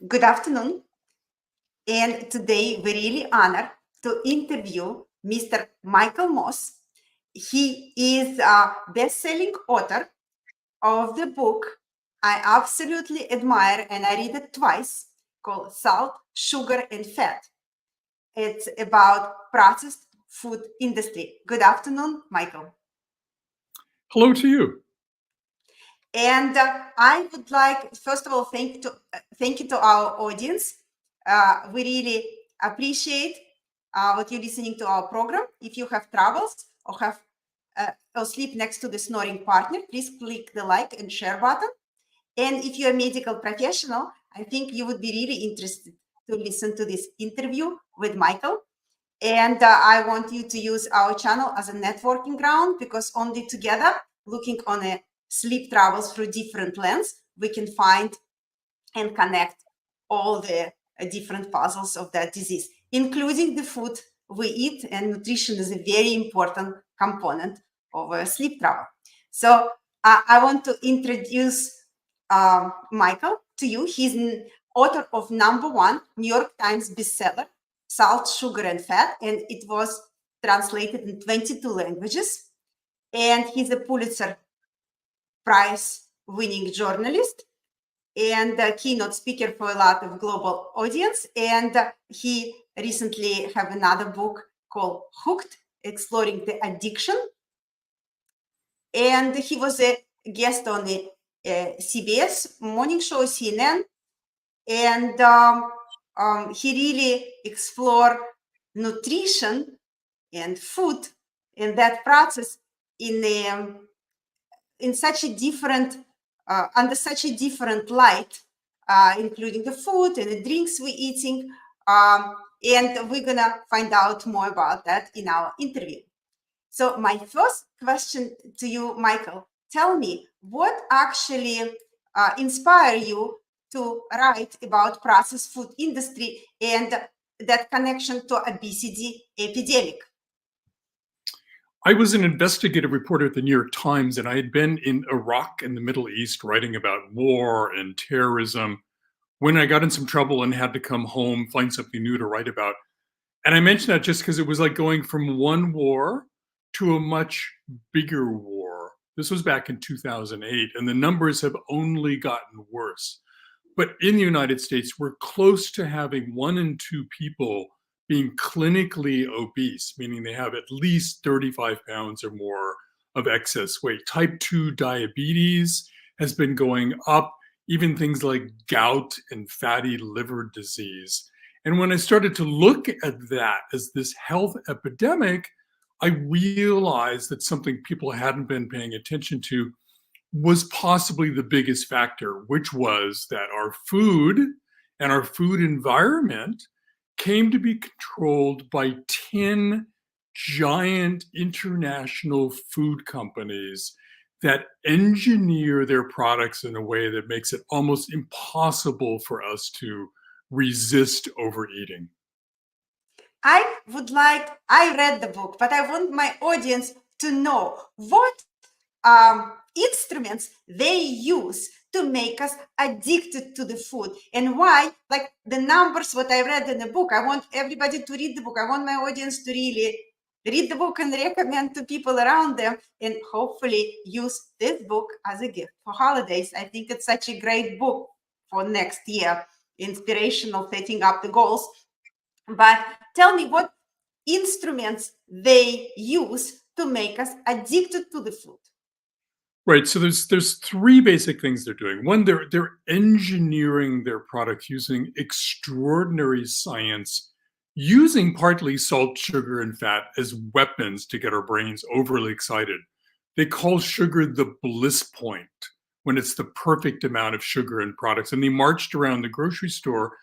Good afternoon. And today we're really honored to interview Mr. Michael Moss. He is a best-selling author of the book I absolutely admire and I read it twice called Salt, Sugar, and Fat. It's about processed food industry. Good afternoon, Michael. Hello to you. And I would like, first of all, thank you to our audience. We really appreciate what you're listening to our program. If you have troubles or sleep next to the snoring partner, please click the like and share button. And if you're a medical professional, I think you would be really interested to listen to this interview with Michael. And I want you to use our channel as a networking ground because only together, looking on a sleep travels through different lens, we can find and connect all the different puzzles of that disease, including the food we eat. And nutrition is a very important component of sleep travel. So I want to introduce Michael to you. He's an author of #1 New York Times bestseller, Salt, Sugar, and Fat, and it was translated in 22 languages. And he's a Pulitzer Prize winning journalist and a keynote speaker for a lot of global audience. And he recently have another book called Hooked, Exploring the Addiction. And he was a guest on the CBS morning show, CNN. And he really explored nutrition and food and that process in such a different under such a different light, including the food and the drinks we're eating. And we're gonna find out more about that in our interview. So my first question to you, Michael, tell me what actually inspired you to write about processed food industry and that connection to obesity epidemic? I was an investigative reporter at the New York Times, and I had been in Iraq and the Middle East writing about war and terrorism when I got in some trouble and had to come home, find something new to write about. And I mention that just because it was like going from one war to a much bigger war. This was back in 2008, and the numbers have only gotten worse. But in the United States, we're close to having 1 in 2 people being clinically obese, meaning they have at least 35 pounds or more of excess weight. Type 2 diabetes has been going up, even things like gout and fatty liver disease. And when I started to look at that as this health epidemic, I realized that something people hadn't been paying attention to was possibly the biggest factor, which was that our food and our food environment came to be controlled by 10 giant international food companies that engineer their products in a way that makes it almost impossible for us to resist overeating. I read the book, but I want my audience to know what instruments they use to make us addicted to the food and why, like the numbers, what I read in the book. I want everybody to read the book. I want my audience to really read the book and recommend to people around them and hopefully use this book as a gift for holidays. I think it's such a great book for next year, inspirational, setting up the goals. But tell me what instruments they use to make us addicted to the food. Right. So there's 3 basic things they're doing. One, they're engineering their products using extraordinary science, using partly salt, sugar, and fat as weapons to get our brains overly excited. They call sugar the bliss point when it's the perfect amount of sugar in products. And they marched around the grocery store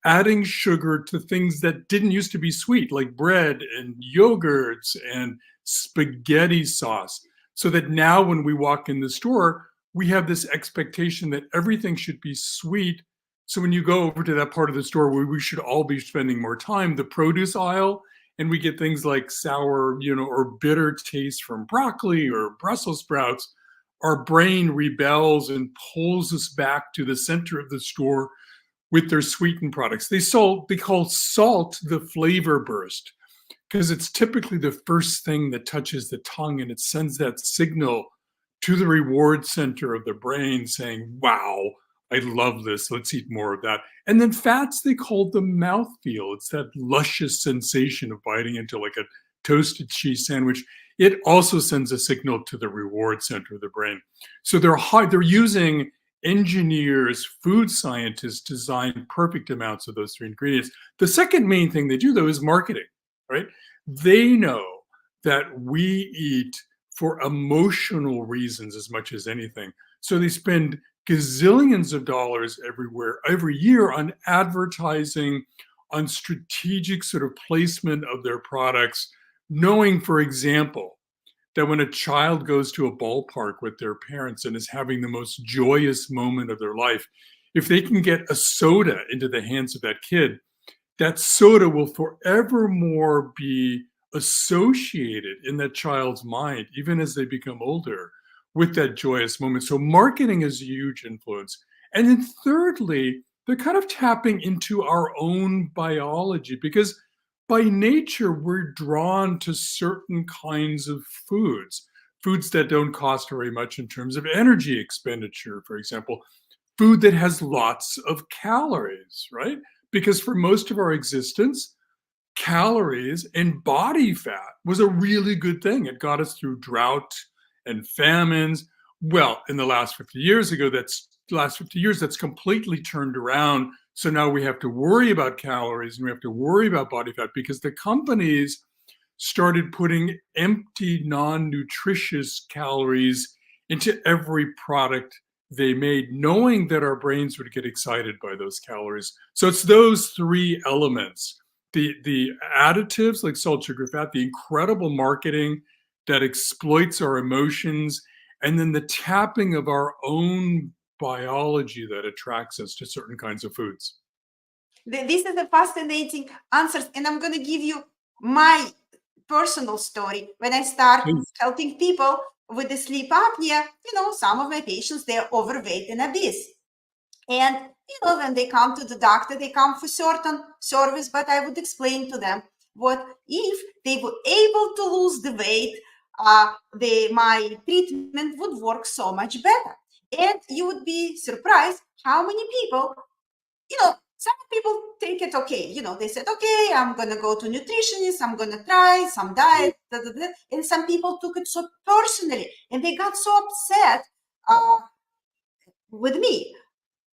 adding sugar to things that didn't used to be sweet, like bread and yogurts and spaghetti sauce. So that now when we walk in the store, we have this expectation that everything should be sweet. So when you go over to that part of the store where we should all be spending more time, the produce aisle, and we get things like sour, or bitter taste from broccoli or Brussels sprouts, our brain rebels and pulls us back to the center of the store with their sweetened products. They call salt the flavor burst because it's typically the first thing that touches the tongue and it sends that signal to the reward center of the brain saying, wow, I love this. Let's eat more of that. And then fats, they call the mouthfeel. It's that luscious sensation of biting into like a toasted cheese sandwich. It also sends a signal to the reward center of the brain. So they're using engineers, food scientists design perfect amounts of those three ingredients. The second main thing they do, though, is marketing, right? They know that we eat for emotional reasons as much as anything. So they spend gazillions of dollars every year on advertising, on strategic sort of placement of their products, knowing, for example, that when a child goes to a ballpark with their parents and is having the most joyous moment of their life, if they can get a soda into the hands of that kid, that soda will forevermore be associated in that child's mind, even as they become older, with that joyous moment. So marketing is a huge influence. And then thirdly, they're kind of tapping into our own biology because by nature, we're drawn to certain kinds of foods that don't cost very much in terms of energy expenditure, for example, food that has lots of calories, right? Because for most of our existence, calories and body fat was a really good thing. It got us through drought and famines. Well, in the last 50 years ago, that's completely turned around. So now we have to worry about calories and we have to worry about body fat because the companies started putting empty, non-nutritious calories into every product they made, knowing that our brains would get excited by those calories. So it's those three elements: the additives like salt, sugar, fat, the incredible marketing that exploits our emotions, and then the tapping of our own biology that attracts us to certain kinds of foods. This is a fascinating answers, and I'm going to give you my personal story. When I start Please. helping people with the sleep apnea, some of my patients, they're overweight and obese. And, when they come to the doctor, they come for certain service, but I would explain to them what if they were able to lose the weight, my treatment would work so much better. And you would be surprised how many people, some people take it okay. They said, okay, I'm going to go to nutritionist. I'm going to try some diet. Da, da, da. And some people took it so personally and they got so upset with me.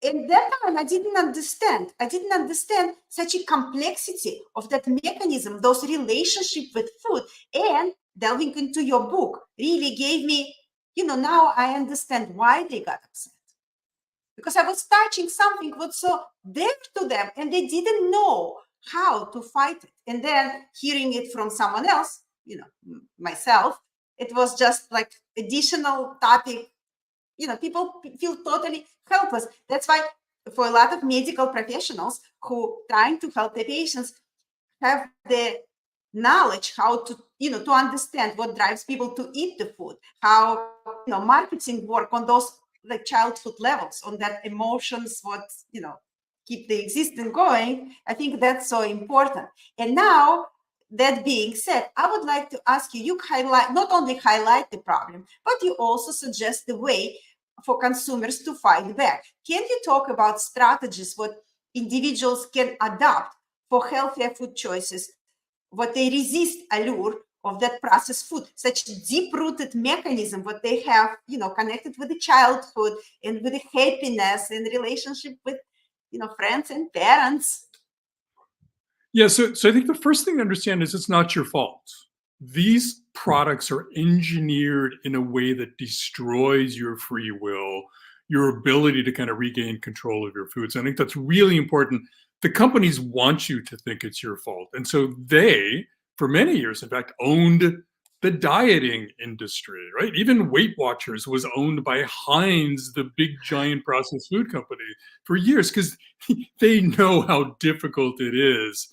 In that time, I didn't understand. I didn't understand such a complexity of that mechanism, those relationship with food. And delving into your book really gave me, now I understand why they got upset. Because I was touching something was so dear to them and they didn't know how to fight it. And then hearing it from someone else, myself, it was just like additional topic. People feel totally helpless. That's why for a lot of medical professionals who trying to help their patients have the knowledge how to, to understand what drives people to eat the food, how, marketing work on those like childhood levels, on that emotions, what, keep the existence going. I think that's so important. And now, that being said, I would like to ask you, not only highlight the problem, but you also suggest the way for consumers to fight back. Can you talk about strategies what individuals can adopt for healthier food choices, what they resist allure of that processed food, such deep-rooted mechanism, what they have, connected with the childhood and with the happiness and relationship with, friends and parents? Yeah, so I think the first thing to understand is it's not your fault. These products are engineered in a way that destroys your free will, your ability to kind of regain control of your foods. I think that's really important. The companies want you to think it's your fault. And so they, for many years, in fact, owned the dieting industry, right? Even Weight Watchers was owned by Heinz, the big giant processed food company, for years because they know how difficult it is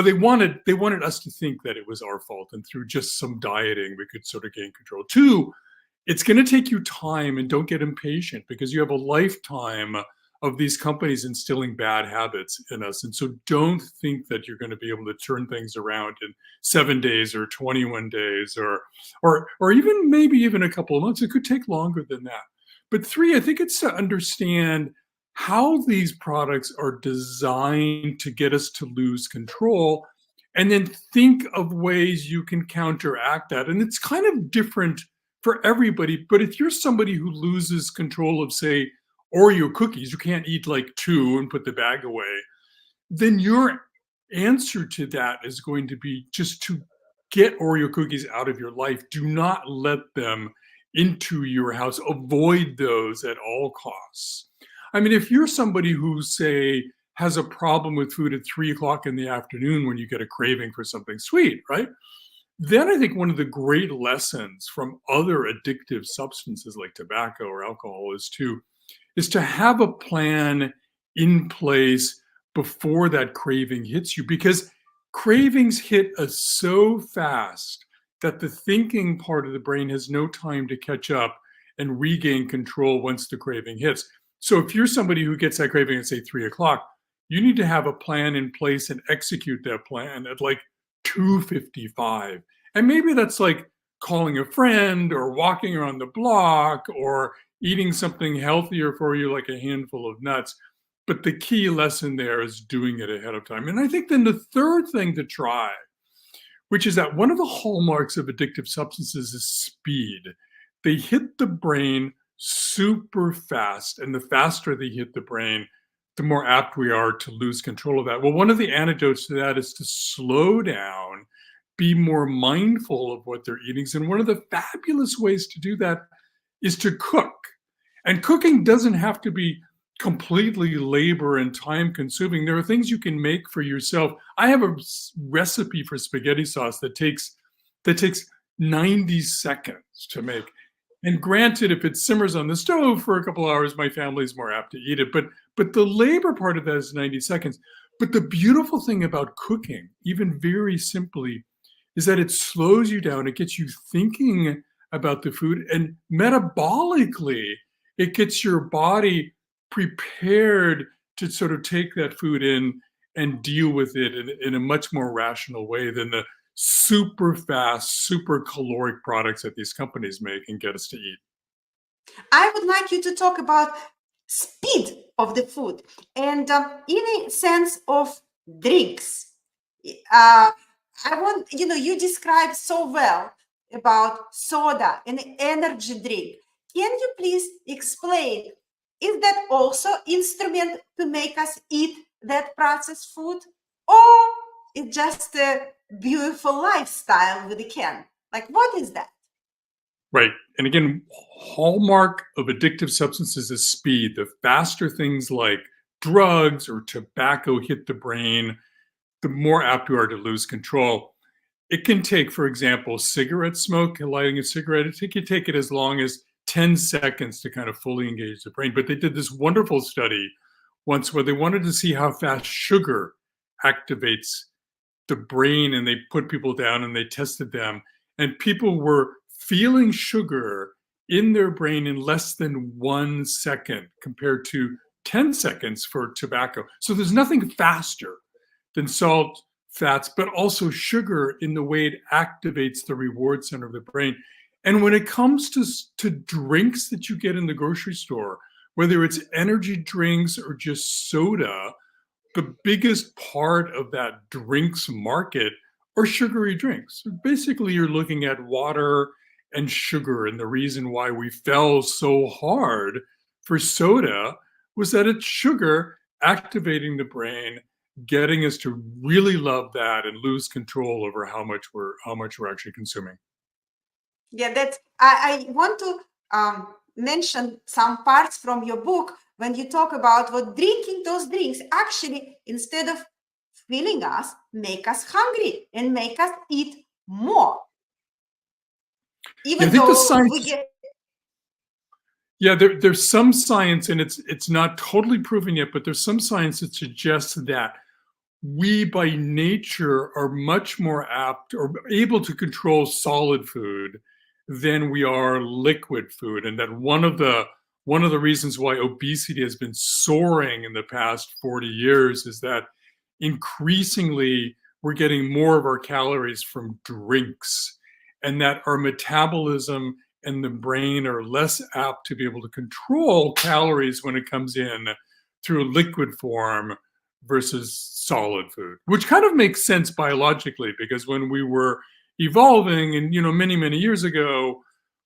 they wanted us to think that it was our fault, and through just some dieting we could sort of gain control. Two, it's going to take you time, and don't get impatient because you have a lifetime of these companies instilling bad habits in us. And so don't think that you're going to be able to turn things around in 7 days or 21 days or even maybe even a couple of months. It could take longer than that. But three, I think it's to understand how these products are designed to get us to lose control and then think of ways you can counteract that. And it's kind of different for everybody. But if you're somebody who loses control of, say, Oreo cookies, you can't eat like two and put the bag away, then your answer to that is going to be just to get Oreo cookies out of your life. Do not let them into your house. Avoid those at all costs. I mean, if you're somebody who, say, has a problem with food at 3 o'clock in the afternoon when you get a craving for something sweet, right? Then I think one of the great lessons from other addictive substances like tobacco or alcohol is to have a plan in place before that craving hits you, because cravings hit us so fast that the thinking part of the brain has no time to catch up and regain control once the craving hits. So if you're somebody who gets that craving at, say, 3 o'clock, you need to have a plan in place and execute that plan at like 2:55. And maybe that's like calling a friend or walking around the block or eating something healthier for you, like a handful of nuts. But the key lesson there is doing it ahead of time. And I think then the third thing to try, which is that one of the hallmarks of addictive substances is speed. They hit the brain super fast, and the faster they hit the brain, the more apt we are to lose control of that. Well, one of the antidotes to that is to slow down, be more mindful of what they're eating. And one of the fabulous ways to do that is to cook. And cooking doesn't have to be completely labor and time consuming. There are things you can make for yourself. I have a recipe for spaghetti sauce that takes 90 seconds to make. And granted, if it simmers on the stove for a couple hours, my family's more apt to eat it. But the labor part of that is 90 seconds. But the beautiful thing about cooking, even very simply, is that it slows you down. It gets you thinking about the food, and metabolically, it gets your body prepared to sort of take that food in and deal with it in a much more rational way than the super fast, super caloric products that these companies make and get us to eat. I would like you to talk about speed of the food and in a sense of drinks. I want, you described so well about soda and energy drink. Can you please explain, is that also instrument to make us eat that processed food? Or it's just a beautiful lifestyle with a can? Like, what is that? Right. And again, hallmark of addictive substances is speed. The faster things like drugs or tobacco hit the brain, the more apt we are to lose control. It can take, for example, cigarette smoke, lighting a cigarette, it can take it as long as 10 seconds to kind of fully engage the brain. But they did this wonderful study once where they wanted to see how fast sugar activates the brain, and they put people down and they tested them, and people were feeling sugar in their brain in less than 1 second compared to 10 seconds for tobacco. So there's nothing faster than salt, fats, but also sugar in the way it activates the reward center of the brain. And when it comes to drinks that you get in the grocery store, whether it's energy drinks or just soda, the biggest part of that drinks market are sugary drinks. Basically, you're looking at water and sugar. And the reason why we fell so hard for soda was that it's sugar activating the brain, getting us to really love that and lose control over how much we're actually consuming. Yeah, that's I want to mention some parts from your book when you talk about what drinking those drinks actually, instead of filling us, make us hungry and make us eat more. Yeah, I Even think the though we science. get Yeah, there's some science, and it's not totally proven yet, but there's some science that suggests that we by nature are much more apt or able to control solid food than we are liquid food, and that one of the one of the reasons why obesity has been soaring in the past 40 years is that increasingly we're getting more of our calories from drinks, and that our metabolism and the brain are less apt to be able to control calories when it comes in through liquid form versus solid food, which kind of makes sense biologically, because when we were evolving and many years ago,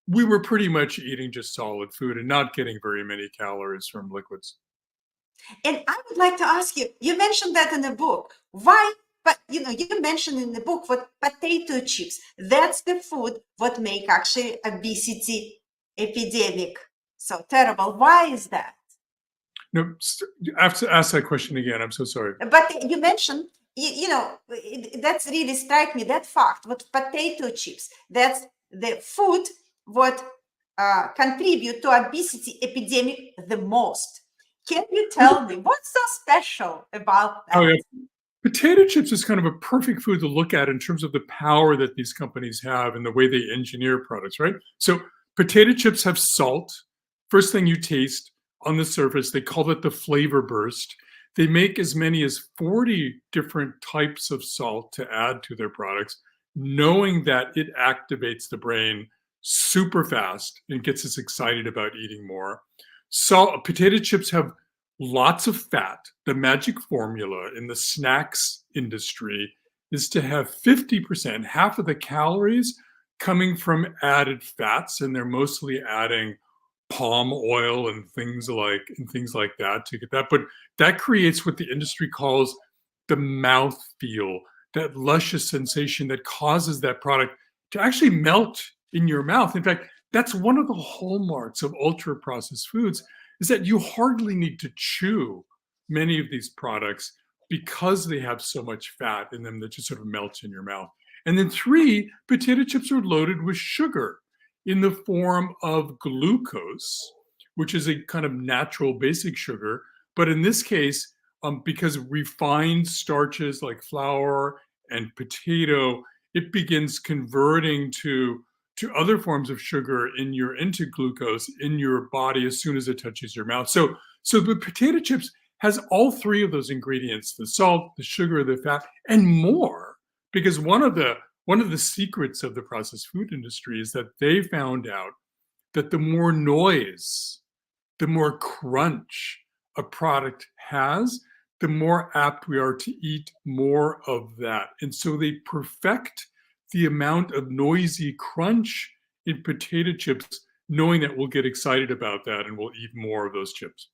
we were pretty much eating just solid food and not getting very many calories from liquids. And I would like to ask you, you mentioned that in the book. Why? But you mentioned in the book what potato chips. That's the food what make actually obesity epidemic so terrible. Why is that? No, I have to ask that question again. I'm so sorry. But you mentioned, that's really strike me, that fact, what potato chips, that's the food what contribute to obesity epidemic the most. Can you tell me what's so special about Oh, that? yeah. Potato chips is kind of a perfect food to look at in terms of the power that these companies have and the way they engineer products, right? So, potato chips have salt. First thing you taste on the surface, they call it the flavor burst. They make as many as 40 different types of salt to add to their products, knowing that it activates the brain super fast and gets us excited about eating more. Potato chips have lots of fat. The magic formula in the snacks industry is to have 50%, half of the calories, coming from added fats, and they're mostly adding palm oil and things like that to get that. But that creates what the industry calls the mouth feel, that luscious sensation that causes that product to actually melt in your mouth. In fact, that's one of the hallmarks of ultra processed foods, is that you hardly need to chew many of these products because they have so much fat in them that just sort of melts in your mouth. And then three, potato chips are loaded with sugar in the form of glucose, which is a kind of natural basic sugar. But in this case, because refined starches like flour and potato, it begins converting to other forms of sugar into glucose in your body as soon as it touches your mouth. So the potato chips has all three of those ingredients: the salt, the sugar, the fat, and more. Because one of the secrets of the processed food industry is that they found out that the more noise, the more crunch a product has, the more apt we are to eat more of that. And so they perfect the amount of noisy crunch in potato chips, knowing that we'll get excited about that and we'll eat more of those chips.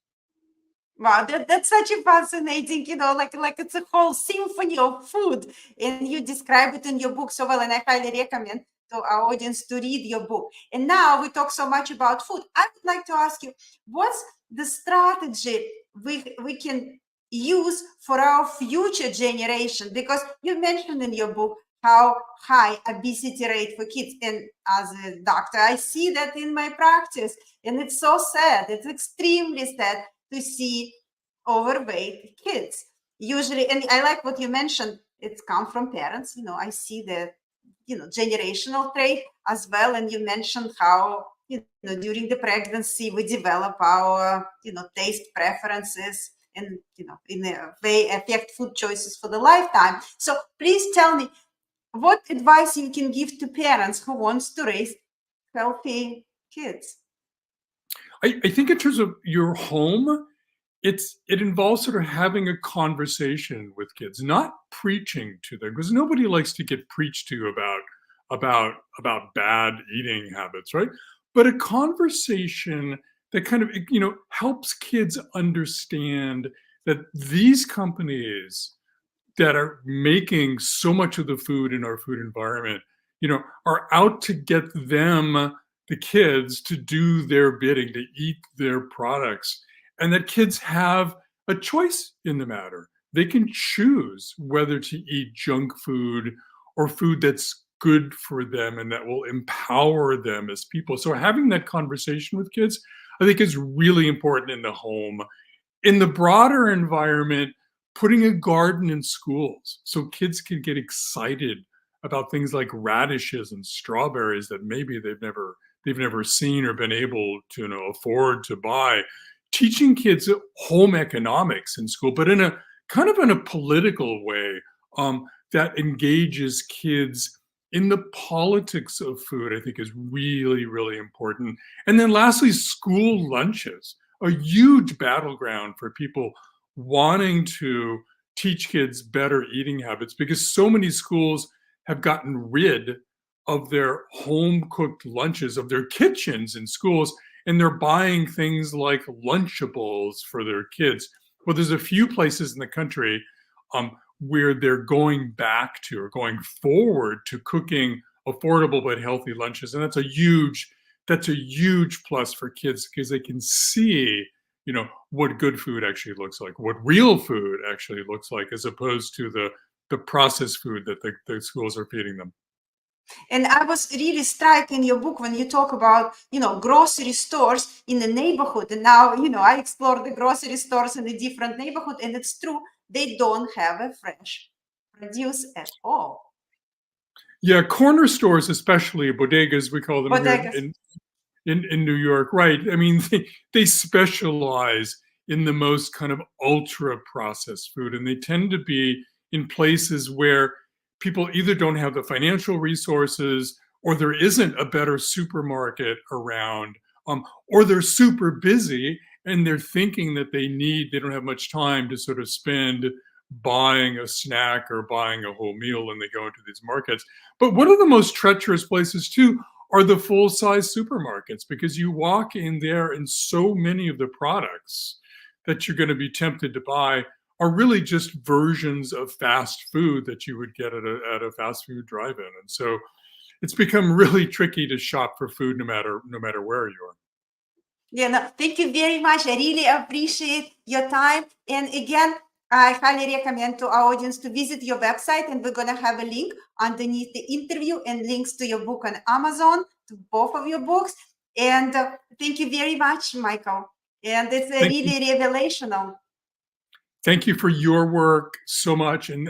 Wow, that's such a fascinating, like it's a whole symphony of food, and you describe it in your book so well, and I highly recommend to our audience to read your book. And now we talk so much about food. I would like to ask you, what's the strategy we can use for our future generation? Because you mentioned in your book how high obesity rate for kids, and as a doctor, I see that in my practice, and it's so sad. It's extremely sad to see overweight kids usually. And I like what you mentioned, it's come from parents. I see the generational trait as well. And you mentioned how during the pregnancy we develop our taste preferences, and in a way affect food choices for the lifetime. So please tell me what advice you can give to parents who wants to raise healthy kids. I think in terms of your home, it involves sort of having a conversation with kids, not preaching to them, because nobody likes to get preached to about bad eating habits, right? But a conversation that kind of helps kids understand that these companies that are making so much of the food in our food environment, are out to get them, the kids, to do their bidding, to eat their products, and that kids have a choice in the matter. They can choose whether to eat junk food or food that's good for them and that will empower them as people. So having that conversation with kids, I think, is really important in the home. In the broader environment, putting a garden in schools so kids can get excited about things like radishes and strawberries that maybe they've they've never seen or been able to, afford to buy. Teaching kids home economics in school, but in a kind of in a political way, that engages kids in the politics of food, I think is really, really important. And then lastly, school lunches, a huge battleground for people wanting to teach kids better eating habits, because so many schools have gotten rid of their home cooked lunches, of their kitchens in schools, and they're buying things like Lunchables for their kids. Well, there's a few places in the country where they're going back to, or going forward to, cooking affordable but healthy lunches, and that's a huge plus for kids, because they can see, what good food actually looks like, what real food actually looks like, as opposed to the processed food that the schools are feeding them. And I was really struck in your book when you talk about, grocery stores in the neighborhood. And now, I explore the grocery stores in a different neighborhood, and it's true, they don't have a fresh produce at all. Yeah, corner stores, especially bodegas, we call them here Bodegas. in New York, right? I mean, they specialize in the most kind of ultra processed food, and they tend to be in places where people either don't have the financial resources, or there isn't a better supermarket around, or they're super busy and they're thinking that they don't have much time to sort of spend buying a snack or buying a whole meal, and they go into these markets. But one of the most treacherous places too are the full-size supermarkets, because you walk in there and so many of the products that you're going to be tempted to buy are really just versions of fast food that you would get at a fast food drive-in. And so it's become really tricky to shop for food no matter where you are. Yeah, no, thank you very much. I really appreciate your time. And again, I highly recommend to our audience to visit your website, and we're going to have a link underneath the interview and links to your book on Amazon, to both of your books. And thank you very much, Michael. And it's Thank you. really revelational. Thank you for your work so much, and